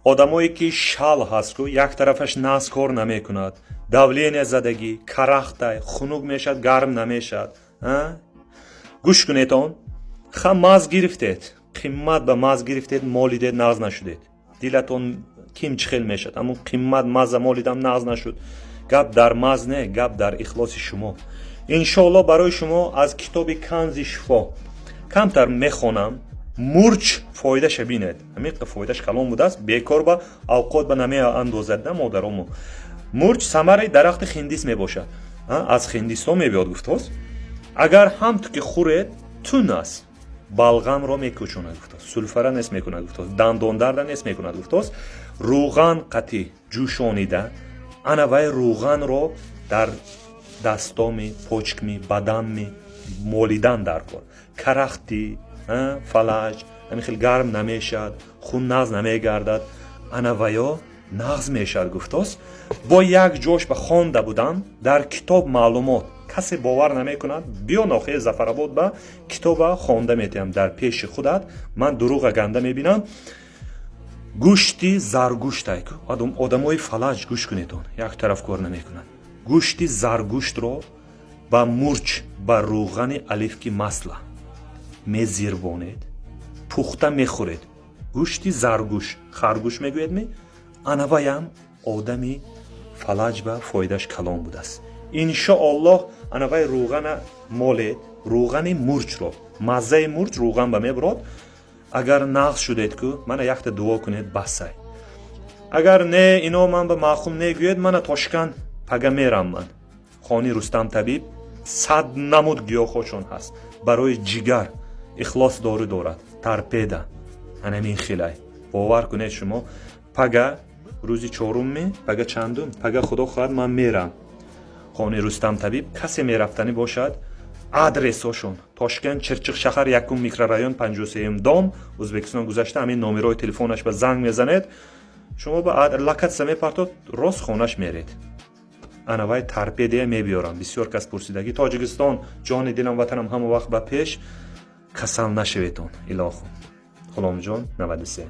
одамое ки шал ҳаст ку як тарафаш нағз кор намекунад, давление задагӣ, карахтай, хунук мешад, гарм намешад. гӯш кунед он ха маз гирифтед, қиммат ба маз гирифтед, молидед, нағз нашудед, дилатон ким чихел мешад, амун қиммат маза молидам нағз нашуд. гап дар маз не, гап дар ихлоси шумо. иншоалло барои шумо аз китоби канзи шифо камтар мехонам. мурч фоидаша бинед, амиқ фоидаш калон будааст, бекор ба авқот ба намея андозад на модарому. мурч самараи дарахти хиндис мебошад, аз хиндистон мебиёд гуфтост. агар ҳамту ки хӯред тун аст, балғамро мекӯчонад гуфтост, сулфара нест мекунад гуфтост, дандондарда нест мекунад гуфтост. рӯған қатӣ ҷӯшонида анавай рӯғанро дар дастоми, почкми, баданми молидан дар кор. карахти, фалаҷ ҳамин гарм намешад, хун нағз намегардад, анаваё нағз мешад гуфтост. бо як ҷош ба хонда будам дар китоб маълумот, касе бовар намекунад, биё ноҳияи Зафарабод ба китоба хонда метиҳам дар пеши худат. ман дурӯға ганда мебинам. гӯшти заргӯштай, одамои фалаҷ гӯш кунед, он як тараф кор намекунад. гӯшти заргӯштро ба мурч, ба рӯғани алифки масла мезирвонед, пухта мехӯред. гӯшти заргӯш, харгӯш мегӯед ми, анаваям одами фалаҷ ба фоидаш калон будааст. иншоаллоҳ анавай рӯғана молед, рӯғани мурчро, маззаи мурч рӯған ба мебурод. агар нағз шудед ку мана якта дуо кунед басай. агар не ино ман ба маъхум негӯед, мана Тошкан пага мерам. ман хони Рустам табиб 100 намуд гиёҳҳошон ҳаст. барои ҷигар ихлос дору дорад, торпеда, анамин хилай. бовар кунед шумо. пага рӯзи чорумми, пага чандум, пага худо хоҳад ман мерам. хони Рустам табиб, касе мерафтанӣ бошад, адресошон Тошкент Чирчиқ шаҳар 1 микрорайон 53 дом, Ӯзбекистон гузашта ҳамин номерои телефонаш ба занг мезанед. шумо ба локатсия мепартод, рост хонаш меред. анавай торпедия мебиёрам. бисёр кас пурсидагӣ Тоҷикистон, ҷони дилам, ватанам ҳама вақт ба пеш. касал нашавед он илоху. ғуломҷон 93